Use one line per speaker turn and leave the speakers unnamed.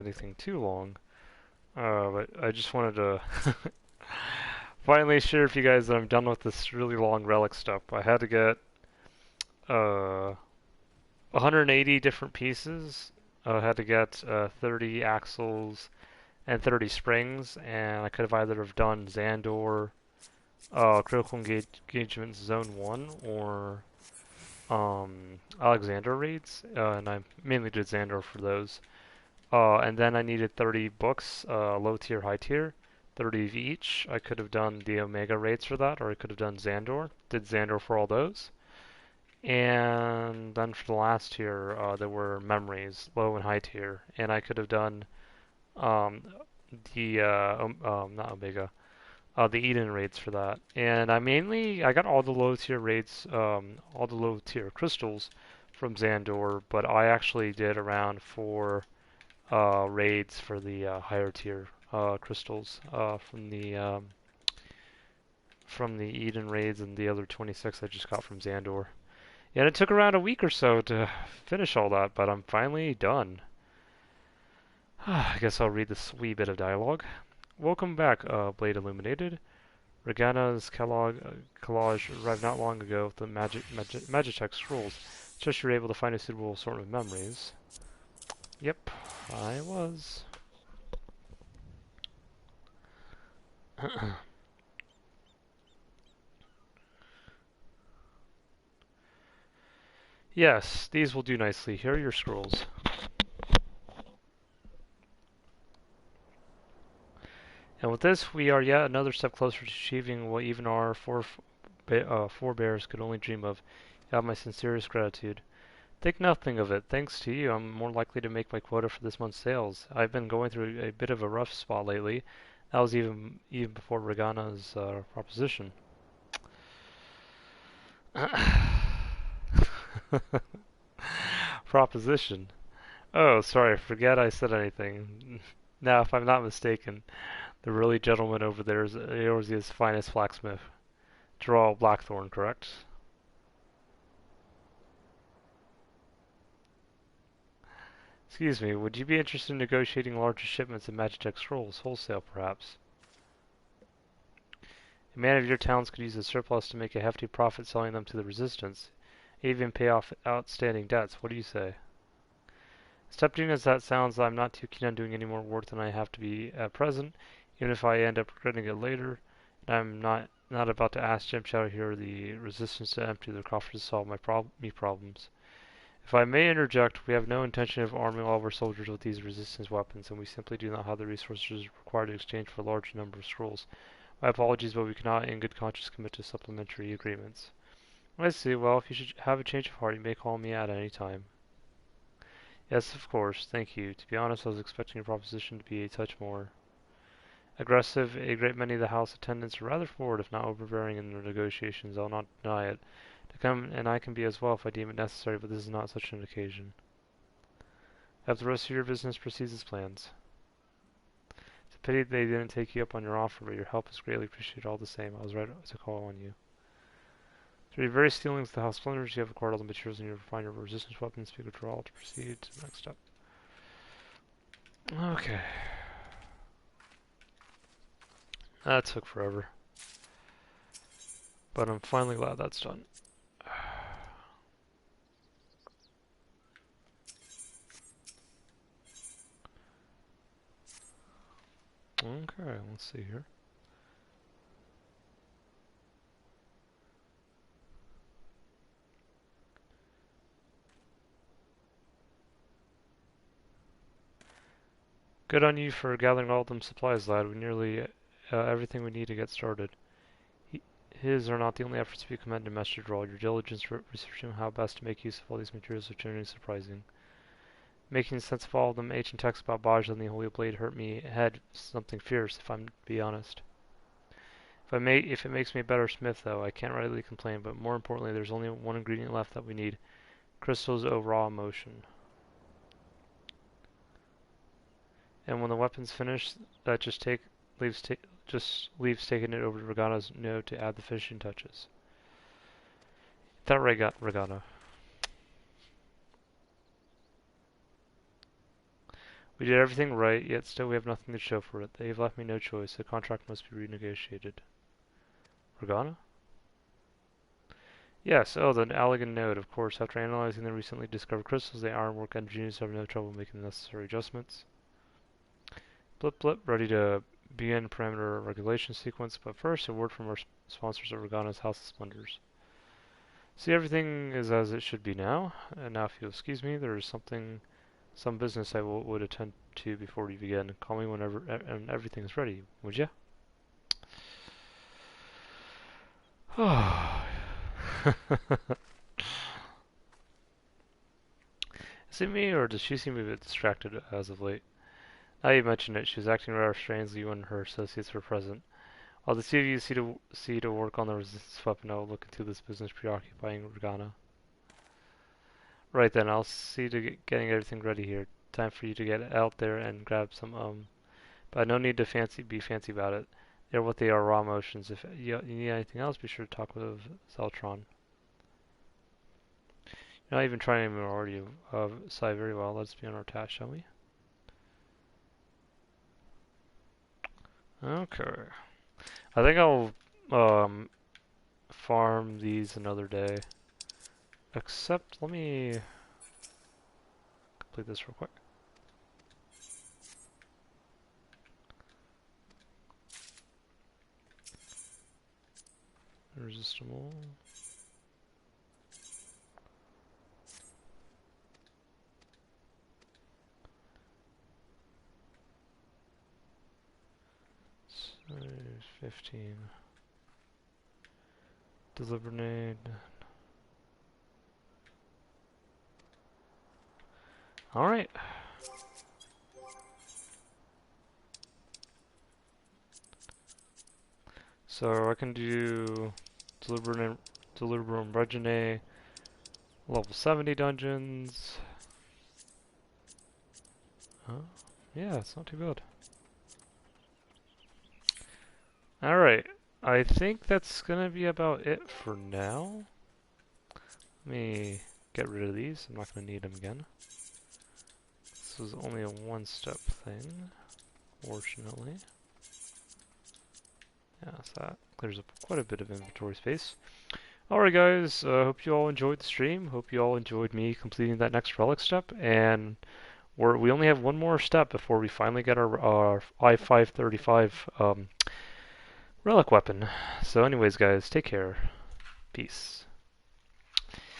anything too long, but I just wanted to finally share with you guys that I'm done with this really long relic stuff. I had to get uh, 180 different pieces. I had to get 30 axles and 30 springs, and I could have either have done Xandor, Critical Engagement Zone 1, or Alexander raids, and I mainly did Xandor for those. And then I needed 30 books, low tier, high tier, 30 of each. I could have done the Omega raids for that, or I could have done Xandor. Did Xandor for all those. And then for the last tier, there were memories, low and high tier, and I could have done um, not Omega, the Eden raids for that. And I got all the low tier raids, all the low tier crystals from Xandor, but I actually did around 4 raids for the higher tier crystals from the Eden raids, and the other 26 I just got from Xandor. Yeah, it took around a week or so to finish all that, but I'm finally done. I guess I'll read this wee bit of dialogue. Welcome back, Blade Illuminated. Regana's collage arrived not long ago with the Magitech scrolls. Just you were able to find a suitable assortment of memories. Yep, I was. Yes, these will do nicely. Here are your scrolls. And with this, we are yet another step closer to achieving what even our forebears could only dream of. You have my sincerest gratitude. Think nothing of it. Thanks to you, I'm more likely to make my quota for this month's sales. I've been going through a bit of a rough spot lately. That was even before Regana's proposition. Proposition. Oh, sorry, forget I said anything. Now, if I'm not mistaken, the really gentleman over there is Eorzea's finest blacksmith. Draw Blackthorn, correct? Excuse me, would you be interested in negotiating larger shipments of Magitech scrolls, wholesale perhaps? A man of your talents could use the surplus to make a hefty profit selling them to the Resistance, even pay off outstanding debts. What do you say? As tempting as that sounds, I'm not too keen on doing any more work than I have to be at present, even if I end up regretting it later. And I'm not about to ask Jim Shadow here or the Resistance to empty their coffers to solve me problems. If I may interject, we have no intention of arming all of our soldiers with these resistance weapons, and we simply do not have the resources required to exchange for a large number of scrolls. My apologies, but we cannot in good conscience commit to supplementary agreements. I see. Well, if you should have a change of heart, you may call me at any time. Yes, of course. Thank you. To be honest, I was expecting your proposition to be a touch more aggressive. A great many of the house attendants are rather forward, if not overbearing, in their negotiations. I'll not deny it. To come, and I can be as well if I deem it necessary, but this is not such an occasion. I hope the rest of your business proceeds as planned. It's a pity they didn't take you up on your offer, but your help is greatly appreciated all the same. I was right to call on you. Through your various dealings with the House Splinters, you have acquired all the materials needed to refine your resistance weapons. Speak with all to proceed to the next step. Okay. That took forever. But I'm finally glad that's done. Okay, let's see here. Good on you for gathering all them supplies, lad. We nearly everything we need to get started. His are not the only efforts to be commended, Master Droll. Your diligence researching how best to make use of all these materials is genuinely surprising. Making sense of all of them ancient texts about Baj and the Holy Blade hurt me head something fierce, if I'm to be honest. If it makes me a better smith, though, I can't rightly complain, but more importantly, there's only one ingredient left that we need. Crystals of raw emotion. And when the weapon's finished, that just leaves taking it over to Regana's node to add the finishing touches. That Regana. We did everything right, yet still we have nothing to show for it. They have left me no choice. The contract must be renegotiated. Organa? Yes, oh, the Allegan node, of course. After analyzing the recently discovered crystals, the ironwork engineers have no trouble making the necessary adjustments. Blip blip, ready to begin parameter regulation sequence, but first a word from our sponsors at Organa's House of Splendors. See, everything is as it should be now, and now if you'll excuse me, there is some business I would attend to before we begin. Call me whenever and everything is ready, would ya? Is it me, or does she seem a bit distracted as of late? Now you mention it, she was acting rather strangely when her associates were present. While the two of you see to work on the resistance weapon, I will look into this business preoccupying Organa. Right then, I'll see to getting everything ready here. Time for you to get out there and grab some, but no need to be fancy about it. They're what they are, raw emotions. If you need anything else, be sure to talk with Zeltron. You're not even trying anymore, are you? Sigh very well. Let's be on our task, shall we? Okay. I think I'll, farm these another day. Except, let me complete this real quick. Irresistible. So 15. Deliberate. Alright. So I can do Deliberate Regine, level 70 dungeons. Yeah, it's not too bad. Alright, I think that's gonna be about it for now. Let me get rid of these, I'm not gonna need them again. This was only a one-step thing, fortunately. Yeah, so that clears up quite a bit of inventory space. Alright guys, hope you all enjoyed the stream. Hope you all enjoyed me completing that next relic step. And we only have one more step before we finally get our I-535 relic weapon. So anyways guys, take care. Peace.